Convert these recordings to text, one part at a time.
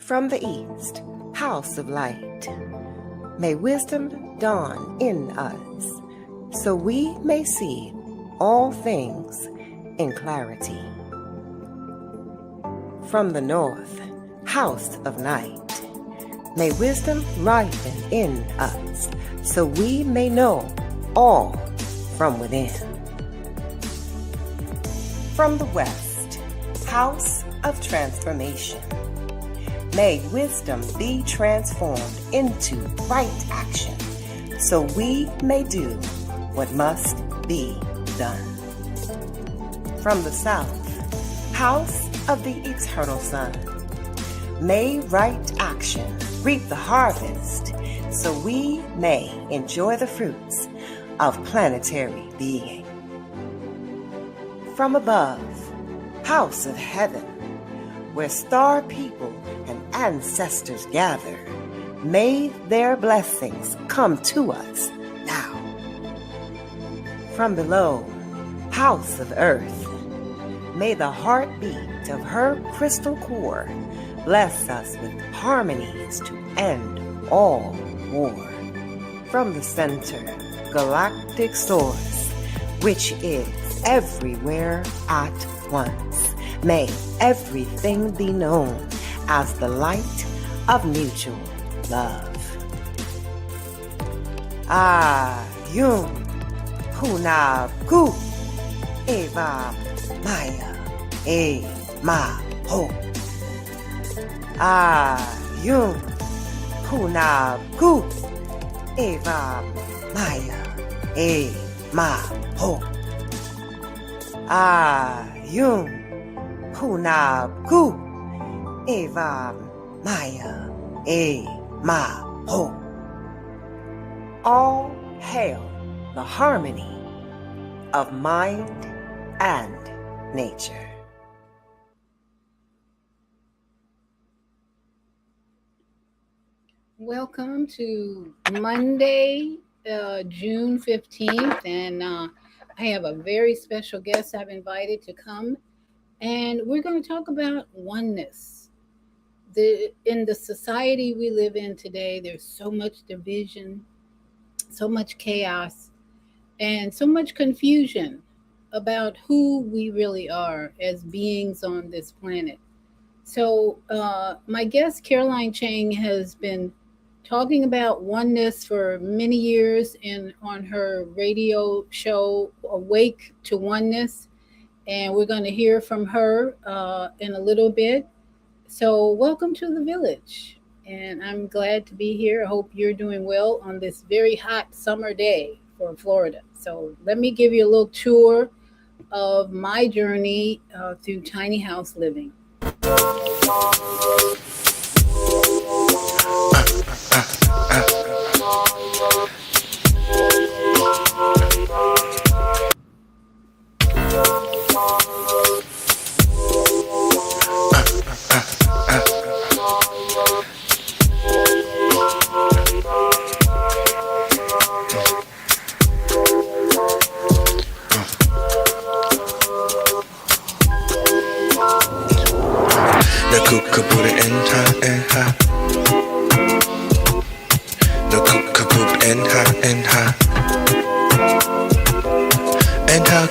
From the east, house of light, may wisdom dawn in us, so we may see all things in clarity. From the north, house of night, may wisdom ripen in us, so we may know all from within. From the west, house of transformation, may wisdom be transformed into right action, so we may do what must be done. From the south, house of the eternal sun, may right action reap the harvest, so we may enjoy the fruits of planetary being. From above, house of heaven, where star people and ancestors gather, may their blessings come to us now. From below, house of earth, may the heartbeat of her crystal core bless us with harmonies to end all war. From the center, galactic source, which is everywhere at once, may everything be known as the light of mutual love. Yum Hunav Gu Eva Maya E Ma Ho. Yum Hunav Gu Eva Maya E Ma Ho. Yum Hunab Gu Eva Maya E Ma Ho. All hail the harmony of mind and nature. Welcome to Monday, June 15th, and I have a very special guest I've invited to come, and we're going to talk about oneness. In the society we live in today, there's so much division, so much chaos, and so much confusion about who we really are as beings on this planet. So my guest, Caroline Chang, has been talking about oneness for many years on her radio show, Awake to Oneness. And we're going to hear from her in a little bit. So welcome to the village. And I'm glad to be here. I hope you're doing well on this very hot summer day for Florida. So let me give you a little tour of my journey through tiny house living.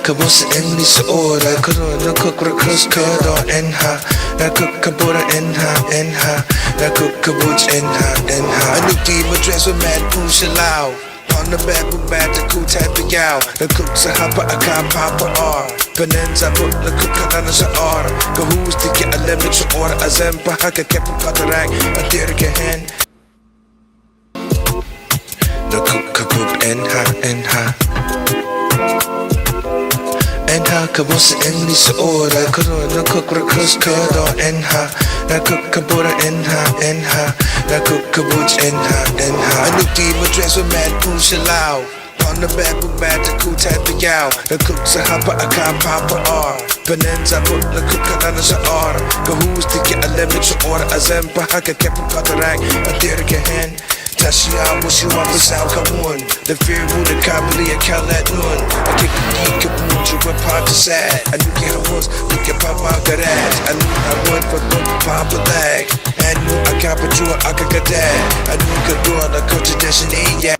Kabos English order Corona cook recurse curd or enha Na cook kabora enha Na cook kabuch enha I look deep my dress with mad push allow On the bed with bad the cool type of gal The cook sa hapa a ka papa or Penenza put the cook katana sa order Go who's to get a limit to order a zempa haka kepu katarang A dirke hen The cook kabub enha Enha kabos English order Corona cook recurse curd or enha Na cook kabora enha Na cook kabuch enha I look deep my dress with mad push allow On the bed with bad the cool type of gal The cook sa hapa a ka papa or Penenza put the cook katana sa order Go who's to get a limit to order a zempa haka kepu katarang A dirke hen Tashiya wish you want this out come on The fear would have kabili a kalat nun I kick the geek up you with papa sad I knew you was look at papa garage I knew I would for the papa lag And knew I kapachua akagade anuka dona kocha destiny yeah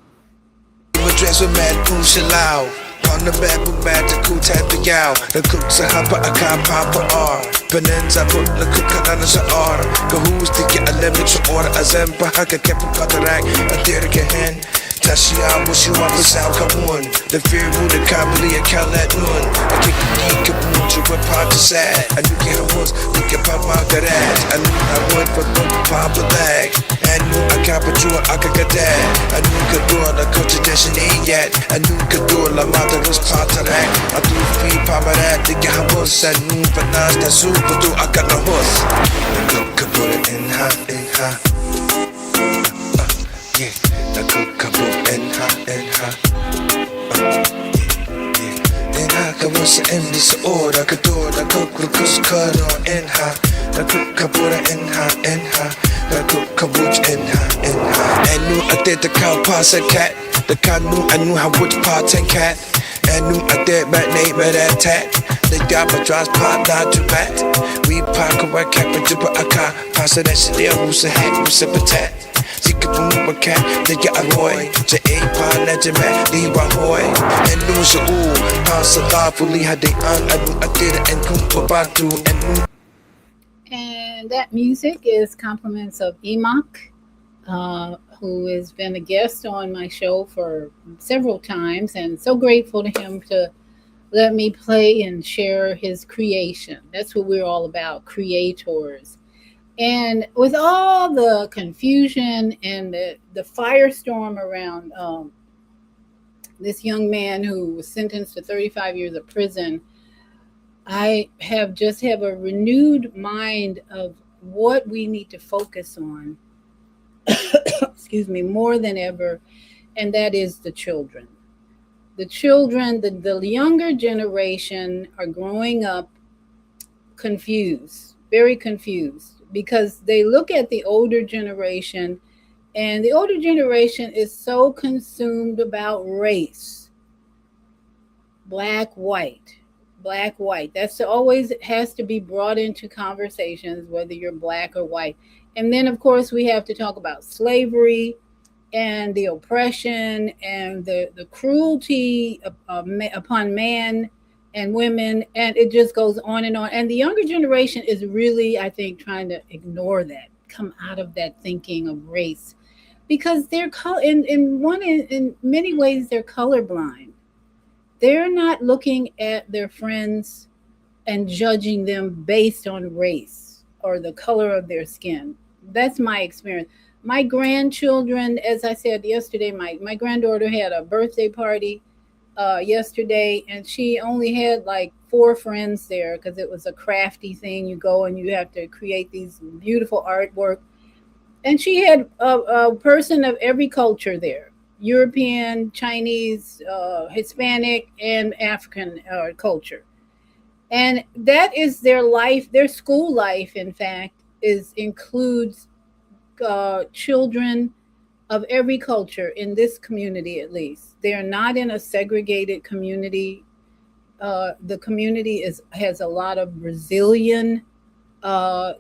dress with mad push loud on the bed book bad to cool type the gal the cooks a hopper a car papa r Penenza put the cook on the order go who's to get a limit to order a zempa haka kept a patarak a dirk hand Tashia wish you up a sound one the fear would the kabali a calat noon I kick the kaboom to a part to sad I knew get a horse we can pop out that ass I knew I went for both pop a leg and knew I got you I could get that I knew could do on the culture destiny yet I knew could do la mother was part of that I do free papa that the guy was and knew but now that super do I got no horse the cook could put it in her yeah the cook could put in her in her could was in this order could do the cook was cut on in her the cook could put it in her the cook could put in her and knew I did the cow pass a cat the cat knew I knew how would part and cat and knew I did bad name at that tat the job of drives pot not to bat we park a white cap and drip a car pass it that shit who's a hack who's a patat Boom, a cat, they get a boy. To a pan, legend, leave a hoy. And lose a ooh, pass a thoughtfully, had they I did it and come back to and that music is compliments of Emok, who has been a guest on my show for several times, and so grateful to him to let me play and share his creation. That's what we're all about, creators. And with all the confusion and the firestorm around this young man who was sentenced to 35 years of prison, I have a renewed mind of what we need to focus on, excuse me, more than ever, and that is the children. The children, the younger generation are growing up confused, very confused, because they look at the older generation, and the older generation is so consumed about race, black, white. That's always has to be brought into conversations, whether you're black or white. And then, of course, we have to talk about slavery and the oppression and the cruelty upon man and women, and it just goes on and on. And the younger generation is really, I think, trying to ignore that, come out of that thinking of race, because they're in many ways they're colorblind. They're not looking at their friends and judging them based on race or the color of their skin. That's my experience. My grandchildren, as I said yesterday, my granddaughter had a birthday party yesterday, and she only had like 4 friends there because it was a crafty thing. You go and you have to create these beautiful artwork. And she had a person of every culture there: European, Chinese, Hispanic, and African culture. And that is their life. Their school life, in fact, includes children of every culture in this community. At least they are not in a segregated community. The community has a lot of Brazilian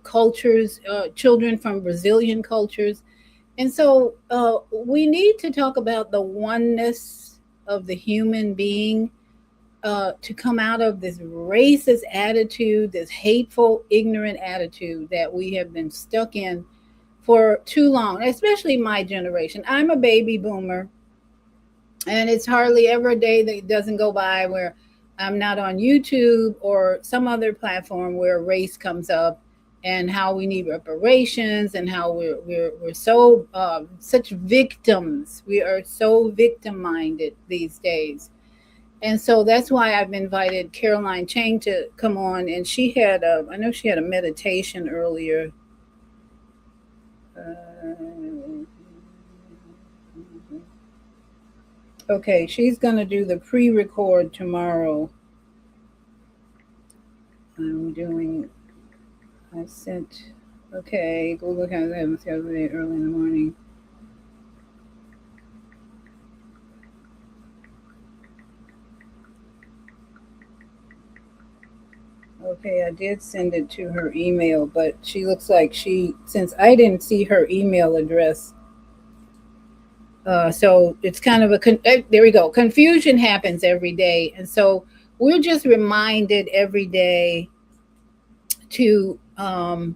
cultures, children from Brazilian cultures. And so we need to talk about the oneness of the human being, to come out of this racist attitude, this hateful, ignorant attitude that we have been stuck in for too long, especially my generation. I'm a baby boomer, and it's hardly ever a day that doesn't go by where I'm not on YouTube or some other platform where race comes up, and how we need reparations, and how we're so such victims. We are so victim-minded these days. And so that's why I've invited Caroline Chang to come on. And I know she had a meditation earlier. Okay, she's going to do the pre-record tomorrow. Google Calendar early in the morning. Okay, I did send it to her email, but she looks like since I didn't see her email address, so it's kind of there we go. Confusion happens every day. And so we're just reminded every day to, uh,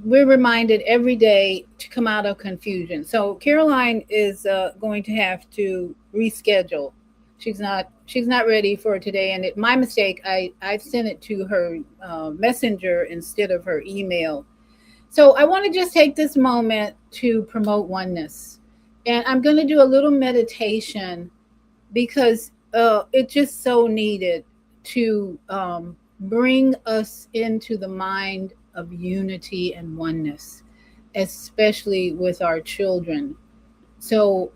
we're reminded every day to come out of confusion. So Caroline is going to have to reschedule. She's not ready for today, and my mistake. I sent it to her messenger instead of her email. So I want to just take this moment to promote oneness, and I'm going to do a little meditation because it's just so needed to bring us into the mind of unity and oneness, especially with our children. So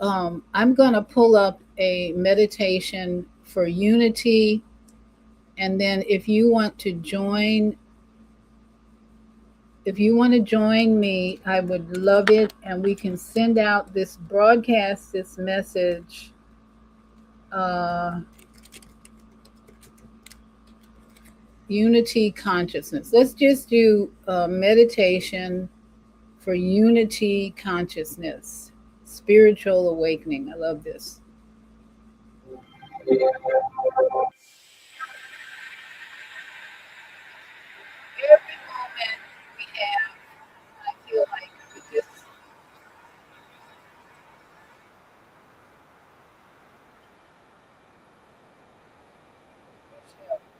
I'm going to pull up a meditation for unity. And then if you want to join me, I would love it. And we can send out this broadcast, this message. Uh, Unity consciousness. Let's just do meditation for unity consciousness, spiritual awakening. I love this. Every moment we have, I feel like we just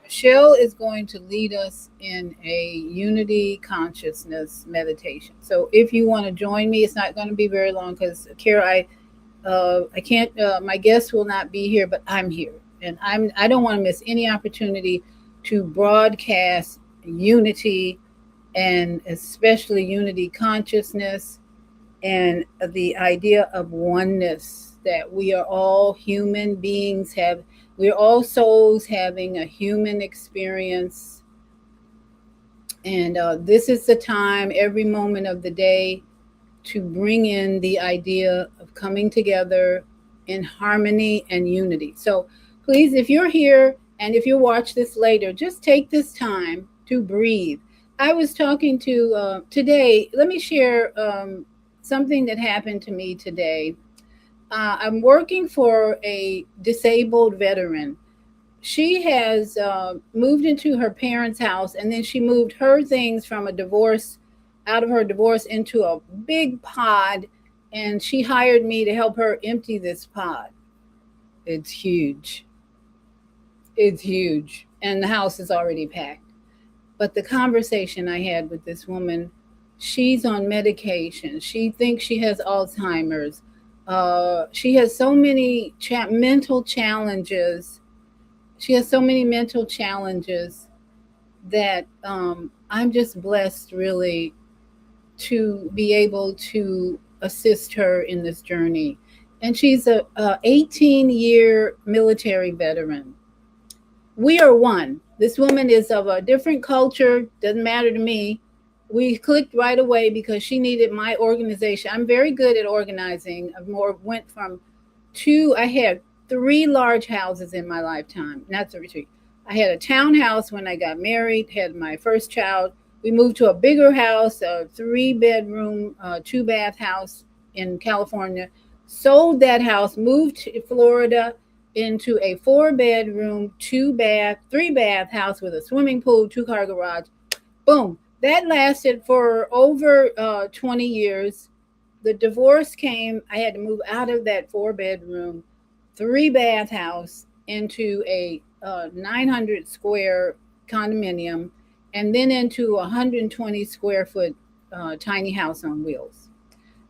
Michelle is going to lead us in a unity consciousness meditation. So if you want to join me, it's not going to be very long because Kara, I can't. My guest will not be here, but I'm here, and I don't want to miss any opportunity to broadcast unity, and especially unity consciousness, and the idea of oneness, that we are all human beings, we're all souls having a human experience. And this is the time, every moment of the day, to bring in the idea of coming together in harmony and unity. So please, if you're here and if you watch this later, just take this time to breathe. I was talking to today, let me share something that happened to me today. I'm working for a disabled veteran. She has moved into her parents' house, and then she moved her things from a divorce, out of her divorce, into a big pod, and she hired me to help her empty this pod. It's huge. It's huge, and the house is already packed. But the conversation I had with this woman, she's on medication. She thinks she has Alzheimer's. She has so many mental challenges. She has so many mental challenges that I'm just blessed, really, to be able to assist her in this journey. And she's a 18-year military veteran. We are one. This woman is of a different culture, doesn't matter to me. We clicked right away because she needed my organization. I'm very good at organizing. Went from I had three large houses in my lifetime. Not three. I had a townhouse when I got married, had my first child. We moved to a bigger house, a 3-bedroom, 2-bath house in California. Sold that house, moved to Florida into a 4-bedroom, 2-bath, 3-bath house with a swimming pool, 2-car garage. Boom. That lasted for over 20 years. The divorce came. I had to move out of that 4-bedroom, 3-bath house into a 900 square condominium, and then into a 120 square foot tiny house on wheels.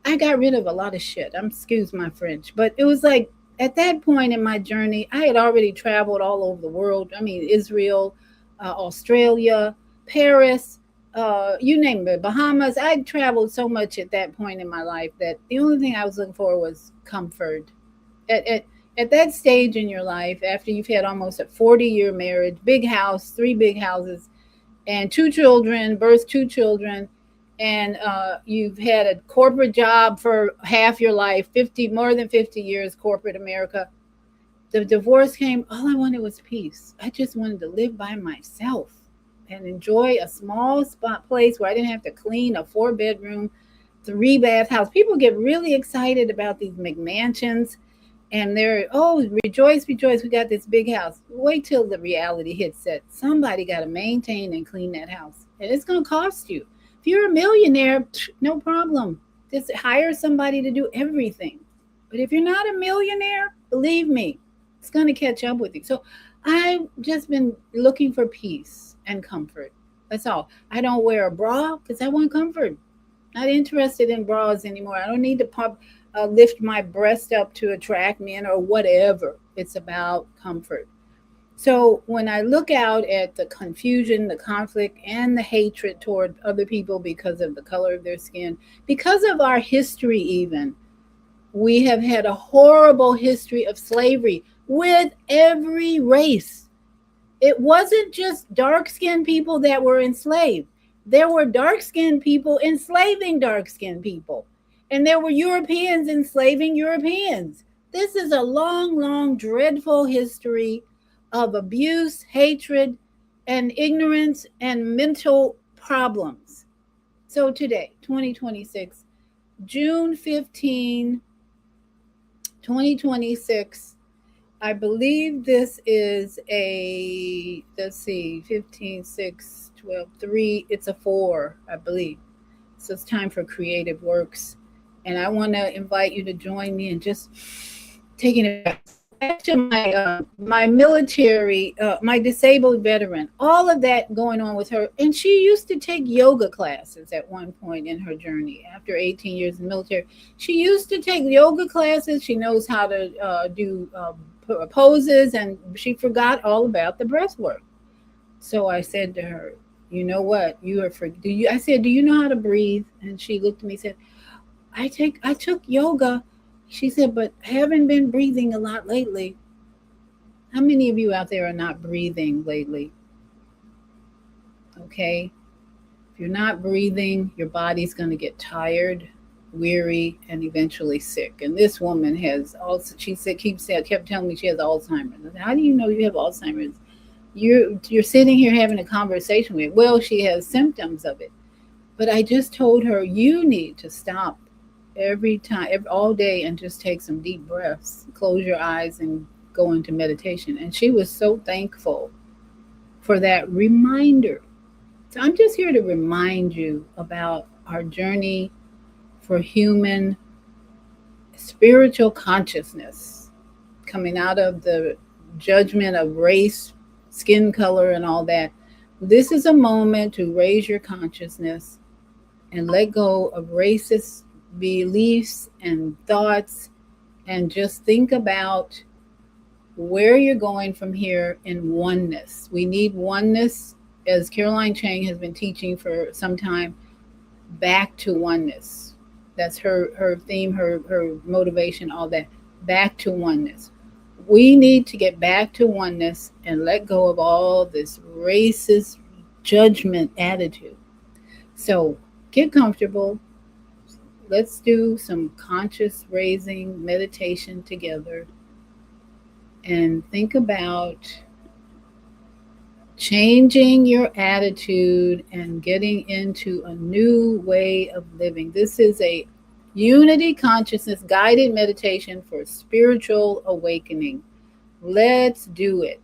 I got rid of a lot of shit. Excuse my French, but it was like at that point in my journey, I had already traveled all over the world. I mean, Israel, Australia, Paris, you name it, Bahamas. I'd traveled so much at that point in my life that the only thing I was looking for was comfort. At, at, at that stage in your life, after you've had almost a 40-year marriage, big house, 3 big houses, and 2 children, birthed 2 children, and you've had a corporate job for half your life, more than 50 years, corporate America. the divorce came, all I wanted was peace. I just wanted to live by myself and enjoy a small spot place where I didn't have to clean a 4-bedroom, 3-bath house. People get really excited about these McMansions and they're, oh, rejoice, rejoice, we got this big house. Wait till the reality hits that somebody got to maintain and clean that house. And it's going to cost you. If you're a millionaire, no problem. Just hire somebody to do everything. But if you're not a millionaire, believe me, it's going to catch up with you. So I've just been looking for peace and comfort. That's all. I don't wear a bra because I want comfort. Not interested in bras anymore. I don't need to lift my breast up to attract men or whatever. It's about comfort. So when I look out at the confusion, the conflict, and the hatred toward other people because of the color of their skin, because of our history even, we have had a horrible history of slavery with every race. It wasn't just dark-skinned people that were enslaved. There were dark-skinned people enslaving dark-skinned people. And there were Europeans enslaving Europeans. This is a long, long, dreadful history of abuse, hatred, and ignorance and mental problems. So today, 2026, June 15, 2026, I believe this is a, let's see, 15, 6, 12, 3, it's a 4, I believe. So it's time for creative works. And I want to invite you to join me in just taking it back to my military, my disabled veteran, all of that going on with her. And she used to take yoga classes at one point in her journey after 18 years in the military. She used to take yoga classes. She knows how to do poses, and she forgot all about the breath work. So I said to her, you know what? I said, do you know how to breathe? And she looked at me and said, I took yoga. She said, but I haven't been breathing a lot lately. How many of you out there are not breathing lately? Okay. If you're not breathing, your body's going to get tired, weary, and eventually sick. And this woman has also, she said, kept telling me she has Alzheimer's. I said, how do you know you have Alzheimer's? You're sitting here having a conversation with, well, she has symptoms of it. But I just told her, you need to stop every time, all day, and just take some deep breaths, close your eyes and go into meditation. And she was so thankful for that reminder. So I'm just here to remind you about our journey for human spiritual consciousness, coming out of the judgment of race, skin color, and all that. This is a moment to raise your consciousness and let go of racist beliefs and thoughts, and just think about where you're going from here in oneness. We need oneness, as Caroline Chang has been teaching for some time, back to oneness. That's her theme, her motivation, all that. Back to oneness. We need to get back to oneness and let go of all this racist judgment attitude. So get comfortable. Let's do some conscious raising meditation together and think about changing your attitude and getting into a new way of living. This is a unity consciousness guided meditation for spiritual awakening. Let's do it.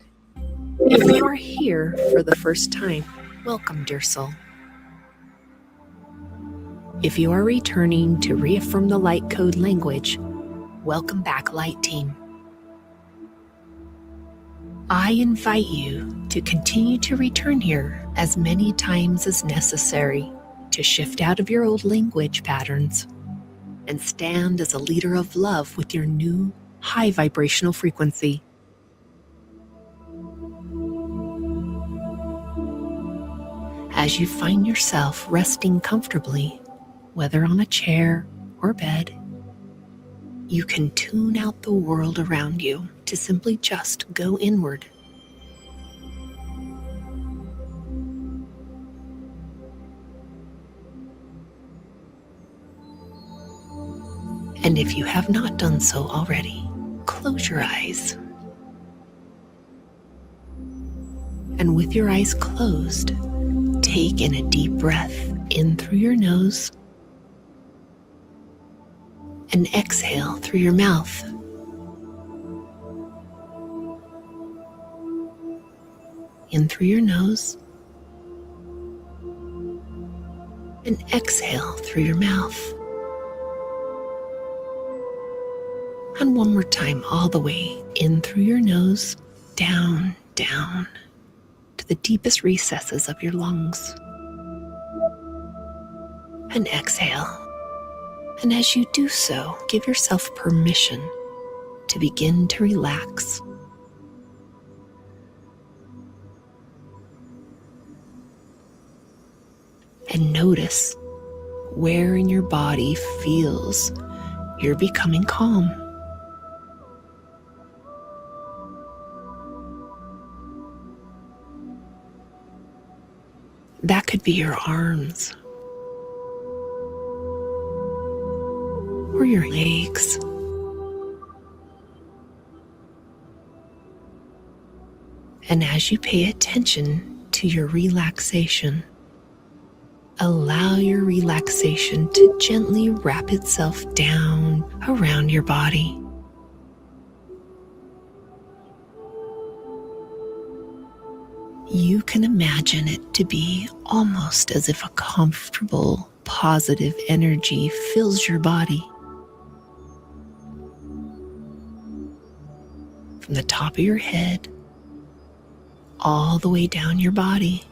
If you are here for the first time, welcome, dear soul. If you are returning to reaffirm the light code language, welcome back, Light Team. I invite you to continue to return here as many times as necessary to shift out of your old language patterns and stand as a leader of love with your new high vibrational frequency. As you find yourself resting comfortably, whether on a chair or bed, you can tune out the world around you to simply just go inward. And if you have not done so already, close your eyes And with your eyes closed, take in a deep breath in through your nose and exhale through your mouth. In through your nose and exhale through your mouth. And one more time, all the way in through your nose, down, down to the deepest recesses of your lungs. And exhale. And as you do so, give yourself permission to begin to relax. And notice where in your body feels you're becoming calm. That could be your arms or your legs. And as you pay attention to your relaxation, allow your relaxation to gently wrap itself down around your body. You can imagine it to be almost as if a comfortable, positive energy fills your body. From the top of your head, all the way down your body.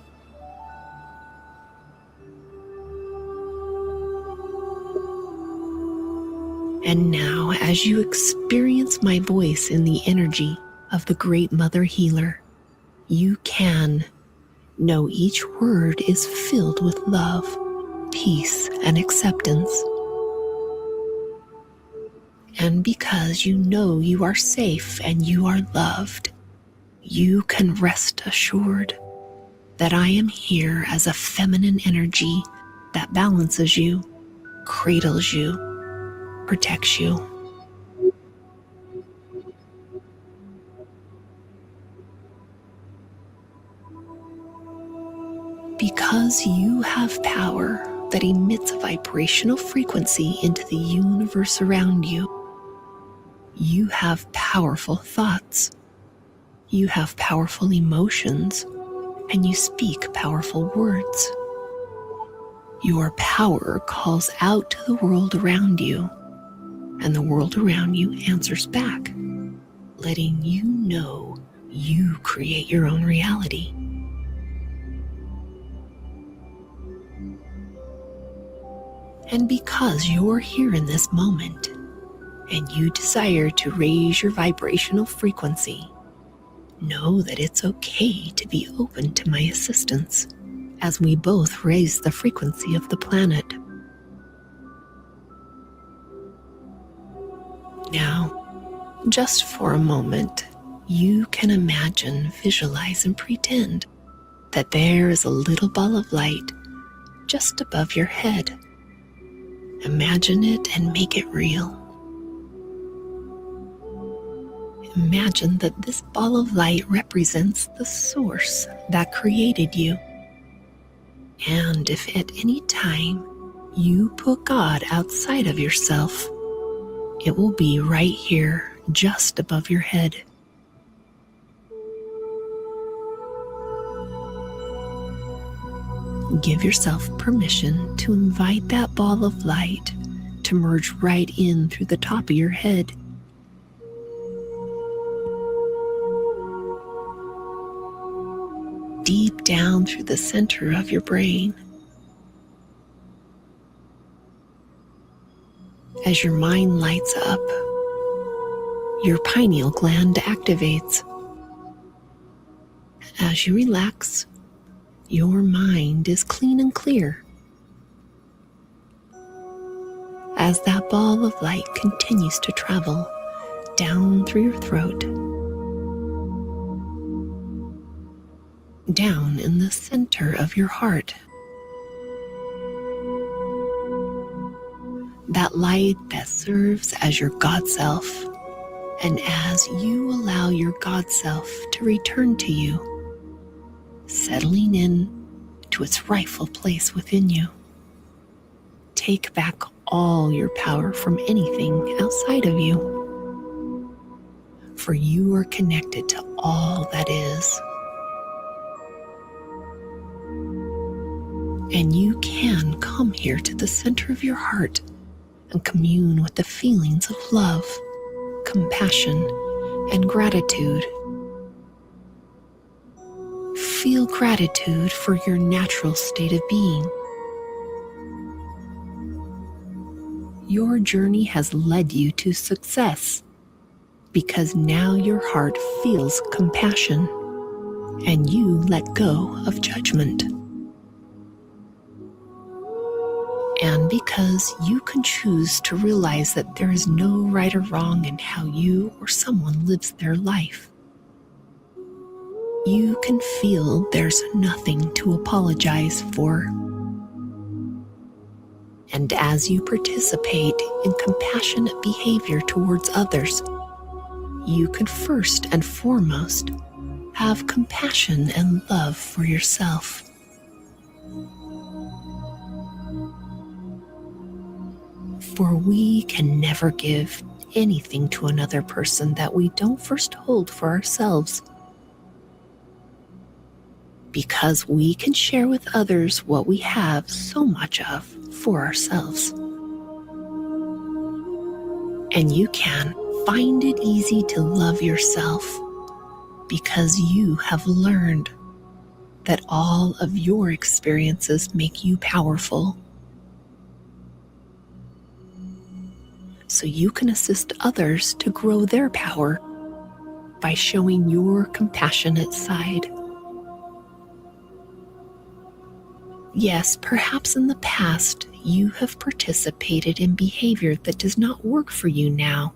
And now, as you experience my voice in the energy of the Great Mother Healer, you can know each word is filled with love, peace, and acceptance. And because you know you are safe and you are loved, you can rest assured that I am here as a feminine energy that balances you, cradles you, protects you. Because you have power that emits a vibrational frequency into the universe around you, you have powerful thoughts, you have powerful emotions, and you speak powerful words. Your power calls out to the world around you, and the world around you answers back, letting you know you create your own reality. And because you're here in this moment, and you desire to raise your vibrational frequency, know that it's okay to be open to my assistance as we both raise the frequency of the planet. Now, just for a moment, you can imagine, visualize, and pretend that there is a little ball of light just above your head. Imagine it and make it real. Imagine that this ball of light represents the source that created you. And if at any time you put God outside of yourself, it will be right here, just above your head. Give yourself permission to invite that ball of light to merge right in through the top of your head. Deep down through the center of your brain. As your mind lights up, your pineal gland activates. As you relax, your mind is clean and clear. As that ball of light continues to travel down through your throat, down in the center of your heart, that light that serves as your God self, and as you allow your God self to return to you, settling in to its rightful place within you. Take back all your power from anything outside of you, for you are connected to all that is. And you can come here to the center of your heart and commune with the feelings of love, compassion, and gratitude. Feel gratitude for your natural state of being. Your journey has led you to success because now your heart feels compassion and you let go of judgment. And because you can choose to realize that there is no right or wrong in how you or someone lives their life, you can feel there's nothing to apologize for. And as you participate in compassionate behavior towards others, you can first and foremost have compassion and love for yourself. For we can never give anything to another person that we don't first hold for ourselves. Because we can share with others what we have so much of for ourselves. And you can find it easy to love yourself because you have learned that all of your experiences make you powerful. So you can assist others to grow their power by showing your compassionate side. Yes, perhaps in the past you have participated in behavior that does not work for you now,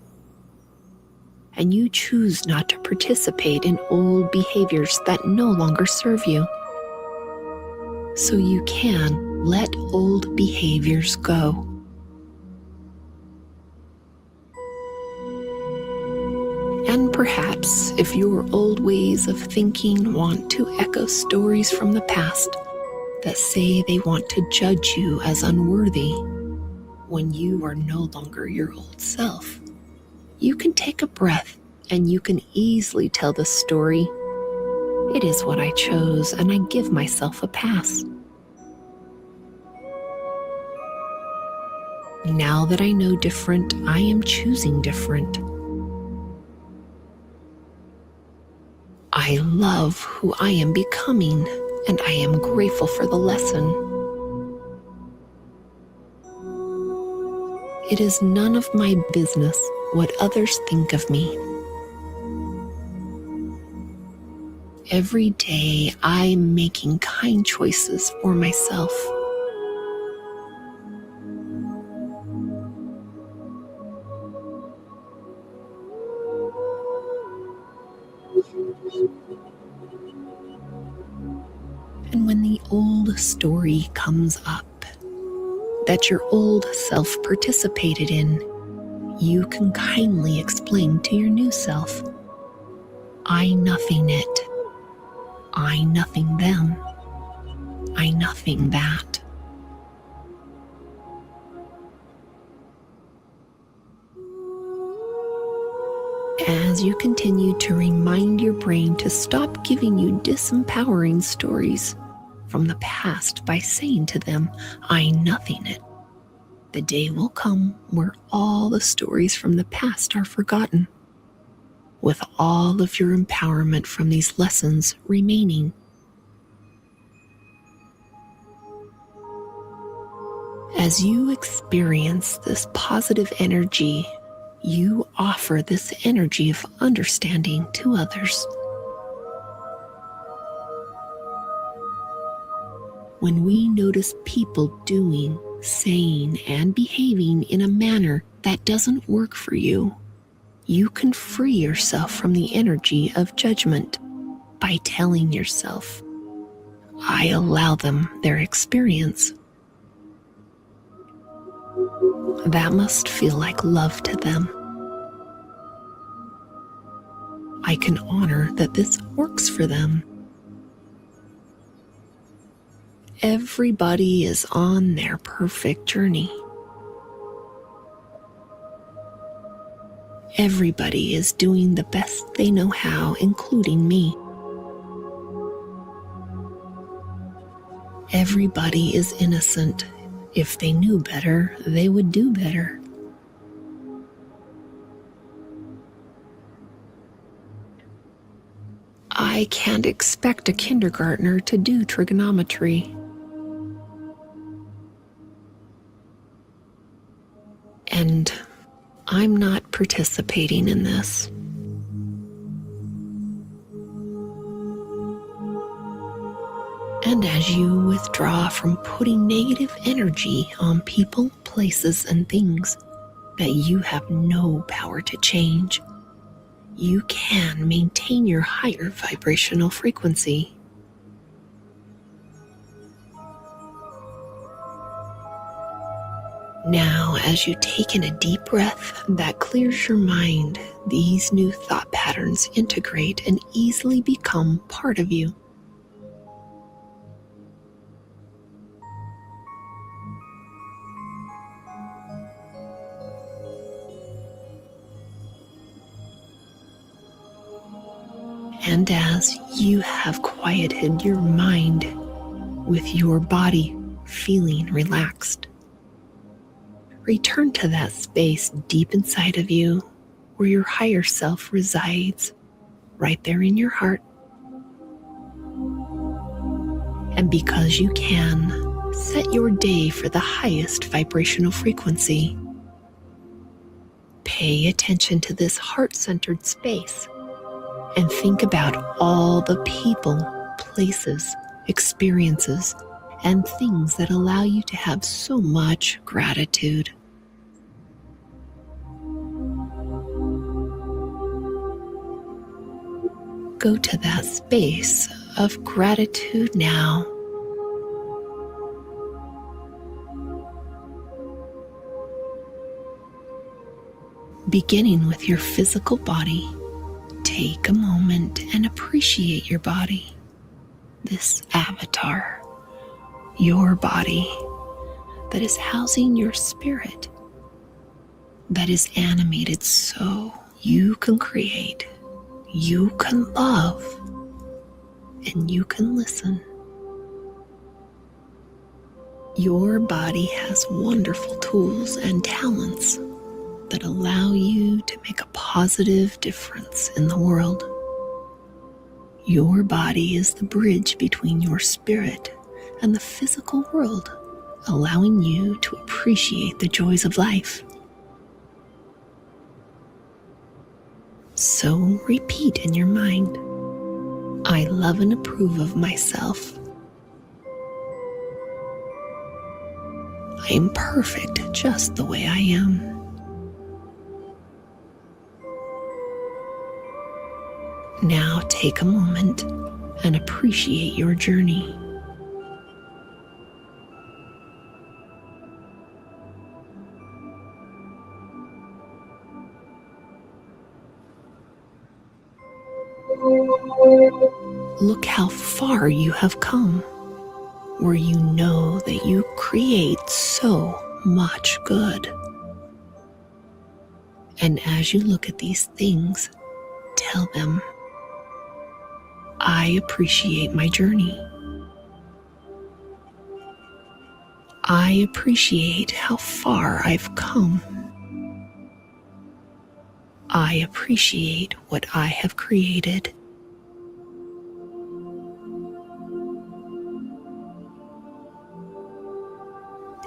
and you choose not to participate in old behaviors that no longer serve you. So you can let old behaviors go. And perhaps if your old ways of thinking want to echo stories from the past that say they want to judge you as unworthy when you are no longer your old self, you can take a breath and you can easily tell the story, "It is what I chose and I give myself a pass." Now that I know different, I am choosing different. I love who I am becoming, and I am grateful for the lesson. It is none of my business what others think of me. Every day I'm making kind choices for myself. And when the old story comes up that your old self participated in, you can kindly explain to your new self, "I nothing it. I nothing them. I nothing that." As you continue to remind your brain to stop giving you disempowering stories from the past by saying to them, "I nothing it," the day will come where all the stories from the past are forgotten, with all of your empowerment from these lessons remaining. As you experience this positive energy, you offer this energy of understanding to others. When we notice people doing, saying, and behaving in a manner that doesn't work for you, you can free yourself from the energy of judgment by telling yourself, "I allow them their experience." That must feel like love to them. I can honor that this works for them. Everybody is on their perfect journey. Everybody is doing the best they know how, including me. Everybody is innocent. If they knew better, they would do better. I can't expect a kindergartner to do trigonometry. And I'm not participating in this. And as you withdraw from putting negative energy on people, places, and things that you have no power to change, you can maintain your higher vibrational frequency. Now, as you take in a deep breath that clears your mind, these new thought patterns integrate and easily become part of you. And as you have quieted your mind with your body feeling relaxed, return to that space deep inside of you where your higher self resides, right there in your heart. And because you can, set your day for the highest vibrational frequency. Pay attention to this heart-centered space and think about all the people, places, experiences, and things that allow you to have so much gratitude. Go to that space of gratitude now. Beginning with your physical body, take a moment and appreciate your body, this avatar, your body that is housing your spirit, that is animated so you can create, you can love, and you can listen. Your body has wonderful tools and talents that allow you to make a positive difference in the world. Your body is the bridge between your spirit and the physical world, allowing you to appreciate the joys of life. So repeat in your mind, I love and approve of myself. I am perfect just the way I am. Now take a moment and appreciate your journey. Look how far you have come, where you know that you create so much good. And as you look at these things, tell them, I appreciate my journey. I appreciate how far I've come. I appreciate what I have created.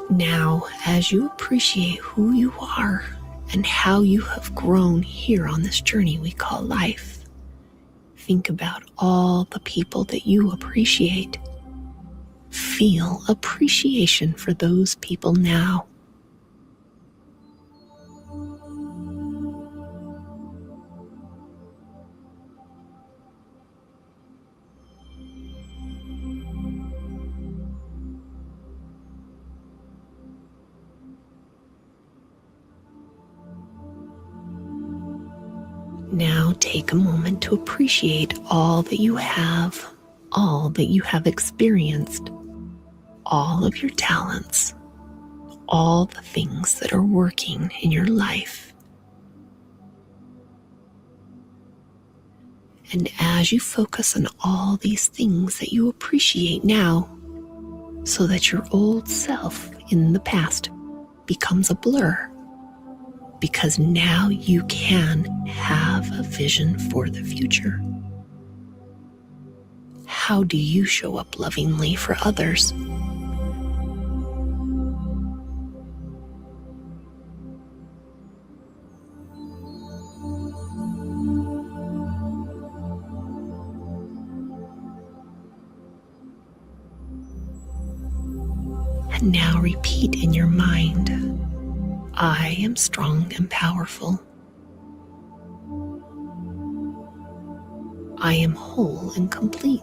Now, as you appreciate who you are and how you have grown here on this journey we call life, think about all the people that you appreciate. Feel appreciation for those people now. Now take a moment to appreciate all that you have experienced. all of your talents, all the things that are working in your life. And as you focus on all these things that you appreciate now, so that your old self in the past becomes a blur, because now you can have a vision for the future. How do you show up lovingly for others? And now repeat in your mind, I am strong and powerful. I am whole and complete.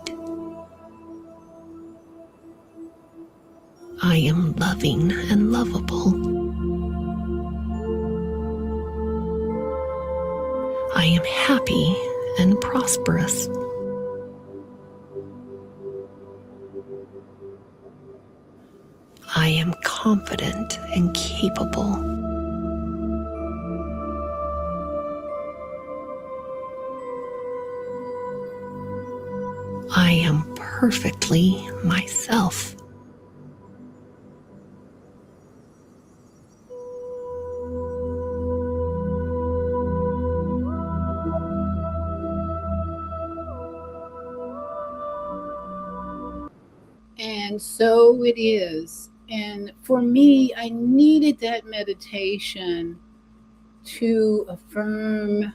I am loving and lovable. I am happy and prosperous. I am confident and capable. I am perfectly myself. And so it is. And for me, I needed that meditation to affirm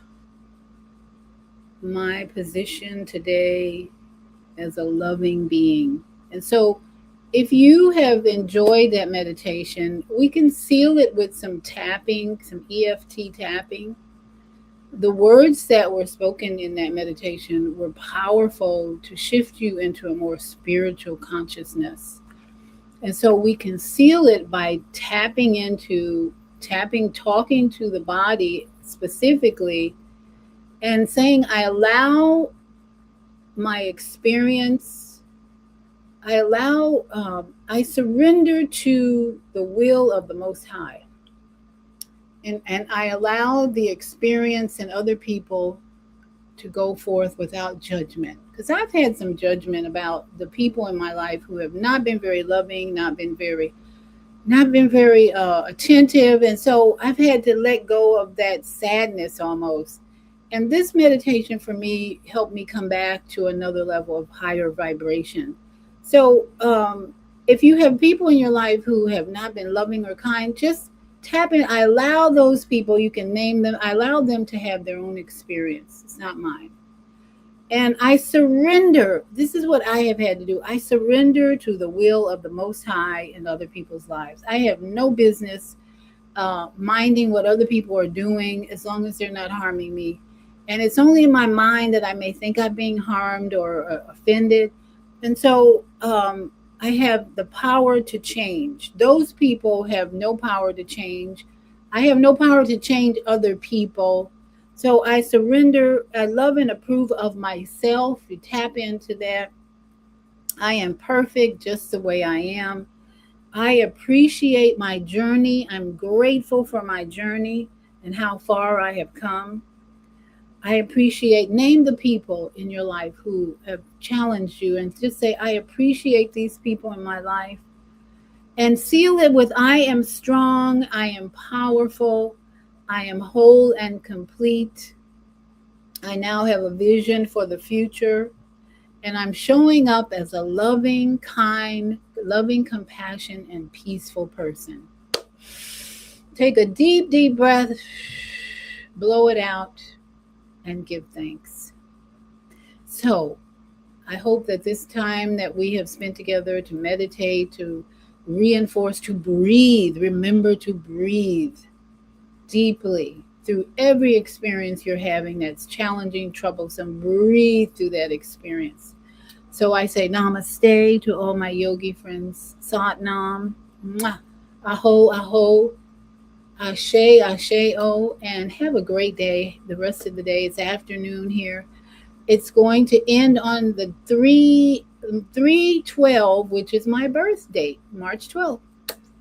my position today as a loving being. And so, if you have enjoyed that meditation, we can seal it with some tapping, some EFT tapping. The words that were spoken in that meditation were powerful to shift you into a more spiritual consciousness. And so we can seal it by talking to the body specifically and saying, I allow my experience, I surrender to the will of the Most High. And I allow the experience and other people to go forth without judgment. Because I've had some judgment about the people in my life who have not been very loving, not been very attentive. And so I've had to let go of that sadness almost. And this meditation for me helped me come back to another level of higher vibration. So if you have people in your life who have not been loving or kind, just tap in. I allow those people, you can name them, I allow them to have their own experience. It's not mine. And I surrender. This is what I have had to do. I surrender to the will of the Most High in other people's lives. I have no business minding what other people are doing as long as they're not harming me. And it's only in my mind that I may think I'm being harmed or offended. And so I have the power to change. Those people have no power to change. I have no power to change other people. So I surrender. I love and approve of myself. You tap into that. I am perfect just the way I am. I appreciate my journey. I'm grateful for my journey and how far I have come. I appreciate, name the people in your life who have challenged you and just say, I appreciate these people in my life. And seal it with, I am strong, I am powerful, I am whole and complete. I now have a vision for the future. And I'm showing up as a loving, kind, loving, compassion, and peaceful person. Take a deep, deep breath, blow it out, and give thanks. So I hope that this time that we have spent together to meditate, to reinforce, to breathe, remember to breathe deeply through every experience you're having that's challenging, troublesome. Breathe through that experience. So I say namaste to all my yogi friends. Sat Nam. Mwah. Aho, aho. Ashe, ashe, oh. And have a great day. The rest of the day, it's afternoon here. It's going to end on the 3/12, which is my birth date, March 12th.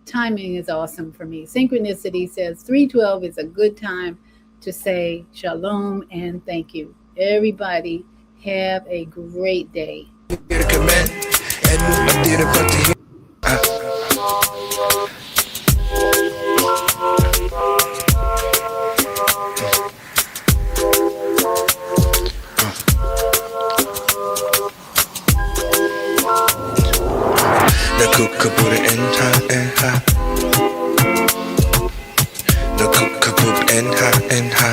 Timing is awesome for me. Synchronicity says 3/12 is a good time to say shalom and thank you. Everybody have a great day. The cookaboo and ha and ha. The cookaboo and ha and ha.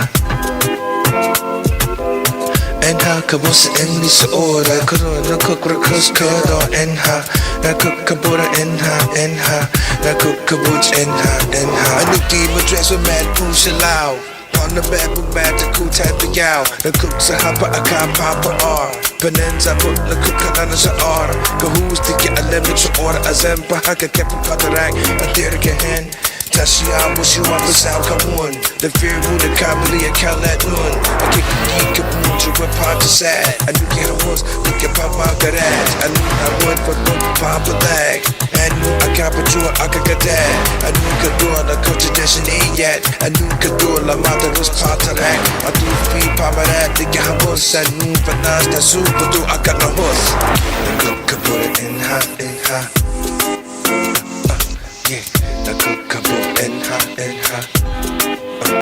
And ha kabos in this order. Corona cook recus curdo and ha. The cookaboo and ha and ha. The cookaboo and ha and ha. A new demon dress with mad push allow. On the bed with magical type of yow. The cooks a hopper, I can't pop or. Penenza put the cook on as an order. Who's to get a limit to order a zempa? I can keep a cataract, a dear hand. Tashi, I wish you want the sound come on. The fear moon, the comedy, a cow at noon. I kick the geek up, moon, you were part to sad. I knew get a horse, look at Papa Garage. I knew I would for Papa lag. I knew I got but you, I could get that. I knew could do it, I could tradition ain't yet. I knew could do it, la mother was part of that. I do feed Papa that, the guy was, I knew for nas, that super do, I got no horse. The cook could put it in hot, yeah. The cook kaboo and ha and ha.